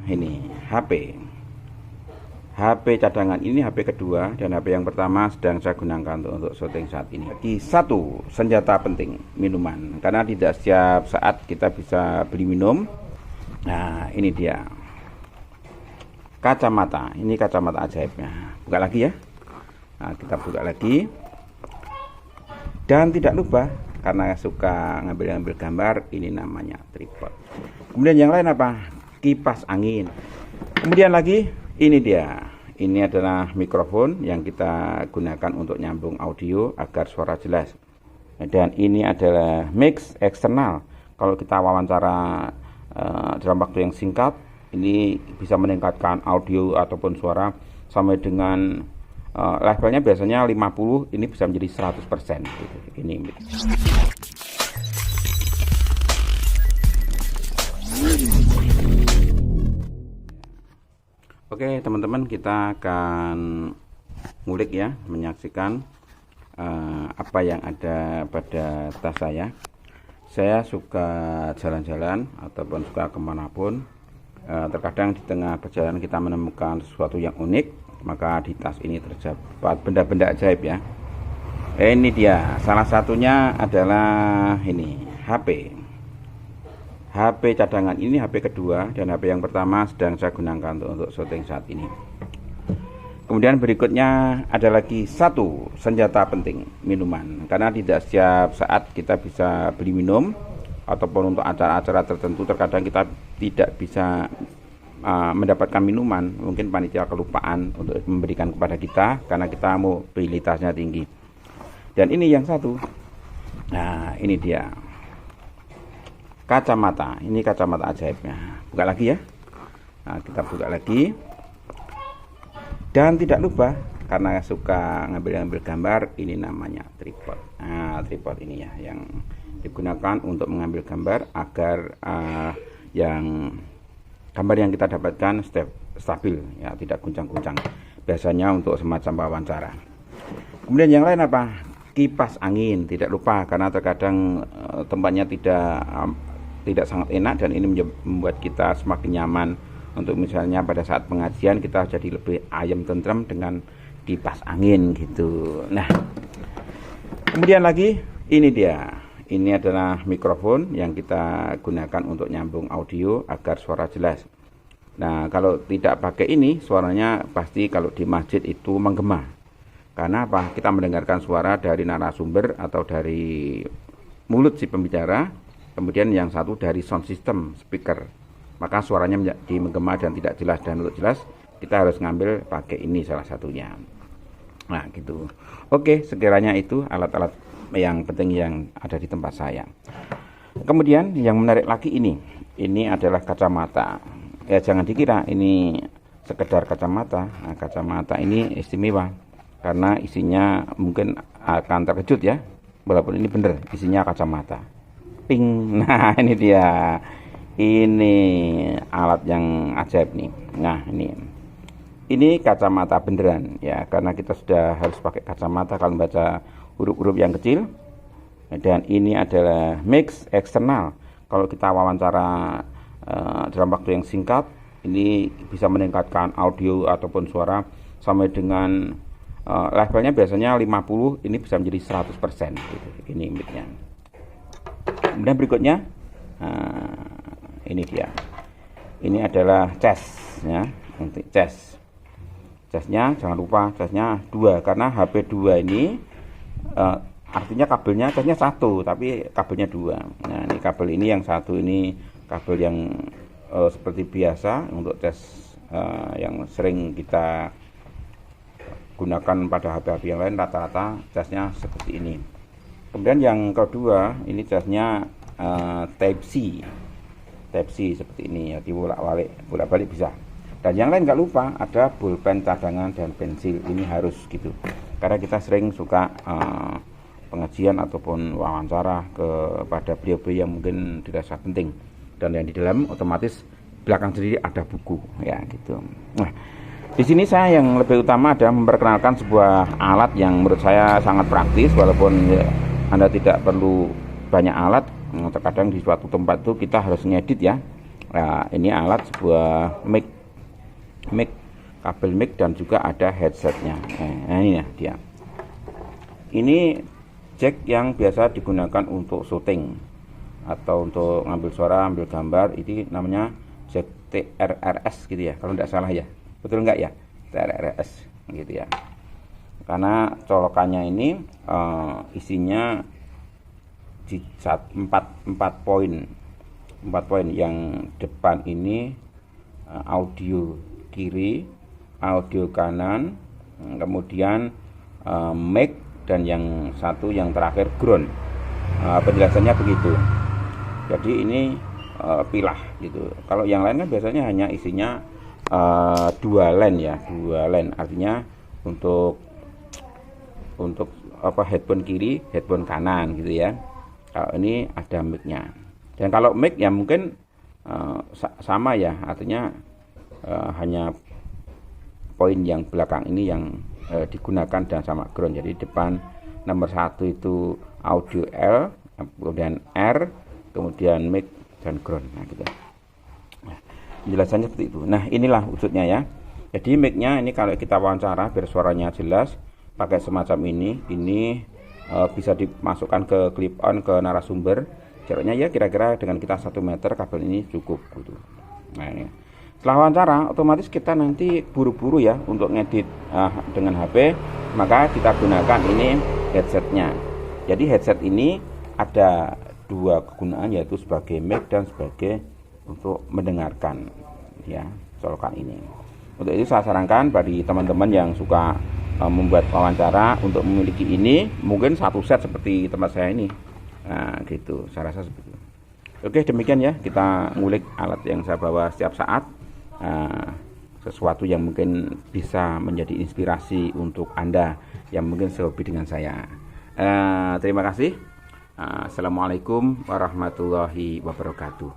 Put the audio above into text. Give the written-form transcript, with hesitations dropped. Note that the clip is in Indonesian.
ini HP cadangan. Ini HP kedua, dan HP yang pertama sedang saya gunakan untuk syuting saat ini. Lagi satu senjata penting, minuman, karena tidak setiap saat kita bisa beli minum. Nah, ini dia kacamata. Ini kacamata ajaibnya. Buka lagi ya. Nah, kita buka lagi. Dan tidak lupa, karena suka ngambil gambar, ini namanya tripod. Kemudian yang lain apa? Kipas angin. Kemudian lagi, ini dia. Ini adalah mikrofon yang kita gunakan untuk nyambung audio agar suara jelas. Dan ini adalah mix eksternal. Kalau kita wawancara dalam waktu yang singkat, ini bisa meningkatkan audio ataupun suara sampai dengan levelnya biasanya 50, ini bisa menjadi 100% gitu. Ini mix. Oke teman-teman, kita akan ngulik ya, menyaksikan apa yang ada pada tas saya. Saya suka jalan-jalan ataupun suka kemanapun. Terkadang di tengah perjalanan kita menemukan sesuatu yang unik, maka di tas ini terdapat benda-benda ajaib ya. Ini dia, salah satunya adalah ini HP cadangan. Ini HP kedua, dan HP yang pertama sedang saya gunakan untuk syuting saat ini. Kemudian berikutnya ada lagi satu senjata penting, minuman, karena tidak setiap saat kita bisa beli minum, ataupun untuk acara-acara tertentu terkadang kita tidak bisa mendapatkan minuman. Mungkin panitia kelupaan untuk memberikan kepada kita karena kita mobilitasnya tinggi. Dan ini yang satu. Nah, ini dia kacamata. Ini kacamata ajaibnya. Buka lagi ya. Nah, kita buka lagi. Dan tidak lupa, karena suka ngambil gambar, ini namanya tripod. Nah, tripod ini ya yang digunakan untuk mengambil gambar agar gambar yang kita dapatkan stabil ya, tidak guncang-guncang. Biasanya untuk semacam wawancara. Kemudian yang lain apa? Kipas angin. Tidak lupa, karena terkadang tempatnya tidak sangat enak, dan ini membuat kita semakin nyaman untuk misalnya pada saat pengajian kita jadi lebih ayem tentrem dengan kipas angin gitu. Nah, kemudian lagi ini dia. Ini adalah mikrofon yang kita gunakan untuk nyambung audio agar suara jelas. Nah, kalau tidak pakai ini, suaranya pasti kalau di masjid itu menggema. Karena apa? Kita mendengarkan suara dari narasumber atau dari mulut si pembicara, kemudian yang satu dari sound system speaker, maka suaranya menjadi menggema dan tidak jelas. Dan untuk jelas kita harus ngambil pakai ini salah satunya. Nah gitu. Oke, sekiranya itu alat-alat yang penting yang ada di tempat saya. Kemudian yang menarik lagi ini adalah kacamata. Ya jangan dikira ini sekedar kacamata. Nah, kacamata ini istimewa karena isinya mungkin akan terkejut ya, walaupun ini bener isinya kacamata. Ping. Nah ini dia. Ini alat yang ajaib nih. Nah ini kacamata beneran ya, karena kita sudah harus pakai kacamata kalau membaca huruf-huruf yang kecil. Dan ini adalah mix eksternal. Kalau kita wawancara dalam waktu yang singkat, ini bisa meningkatkan audio ataupun suara sampai dengan levelnya biasanya 50, ini bisa menjadi 100% gitu. Ini micnya. Kemudian berikutnya ini dia. Ini adalah cas ya, untuk cas. Casnya jangan lupa, casnya 2, karena HP 2 ini artinya kabelnya, casnya 1 tapi kabelnya 2. Nah, ini kabel ini yang satu ini kabel yang seperti biasa untuk cas yang sering kita gunakan pada HP-HP yang lain, rata-rata casnya seperti ini. Kemudian yang kedua, ini casnya Type C seperti ini ya, bolak-balik bisa. Dan yang lain nggak lupa ada pulpen cadangan dan pensil, ini harus gitu, karena kita sering suka pengajian ataupun wawancara kepada beliau-beliau yang mungkin dirasa penting, dan yang di dalam otomatis belakang sendiri ada buku ya gitu. Nah, di sini saya yang lebih utama adalah memperkenalkan sebuah alat yang menurut saya sangat praktis, walaupun Anda tidak perlu banyak alat. Terkadang di suatu tempat itu kita harus ngedit ya, Nah, ini alat sebuah mic, kabel mic dan juga ada headsetnya. Nah, ini ya dia. Ini jack yang biasa digunakan untuk syuting atau untuk ngambil suara, ambil gambar. Ini namanya jack TRRS gitu ya, kalau tidak salah ya. Betul nggak ya? TRRS gitu ya. Karena colokannya ini isinya di 4 poin. 4 poin. Yang depan ini audio kiri, audio kanan, kemudian mic, dan yang satu yang terakhir ground. Penjelasannya begitu. Jadi ini pilah gitu. Kalau yang lain kan biasanya hanya isinya 2 line ya, 2 line. Artinya untuk headphone kiri, headphone kanan gitu ya. Kalau ini ada mic-nya. Dan kalau mic ya mungkin sama ya, artinya hanya poin yang belakang ini yang digunakan dan sama ground. Jadi depan nomor 1 itu audio L, kemudian R, kemudian mic dan ground. Nah, gitu. Nah, penjelasannya seperti itu. Nah, inilah wujudnya ya. Jadi mic-nya ini kalau kita wawancara biar suaranya jelas pakai semacam ini. Ini bisa dimasukkan ke clip on ke narasumber. Jaraknya ya kira-kira dengan kita 1 meter, kabel ini cukup gitu. Nah, ini. Setelah wawancara otomatis kita nanti buru-buru ya untuk ngedit dengan HP, maka kita gunakan ini headsetnya. Jadi headset ini ada 2 kegunaan, yaitu sebagai mic dan sebagai untuk mendengarkan ya colokan ini. Untuk itu saya sarankan bagi teman-teman yang suka membuat wawancara untuk memiliki ini, mungkin 1 set seperti tempat saya ini. Nah gitu, saya rasa seperti itu. Oke, demikian ya kita ngulik alat yang saya bawa setiap saat. Sesuatu yang mungkin bisa menjadi inspirasi untuk Anda yang mungkin sehobi dengan saya. Terima kasih. Assalamualaikum warahmatullahi wabarakatuh.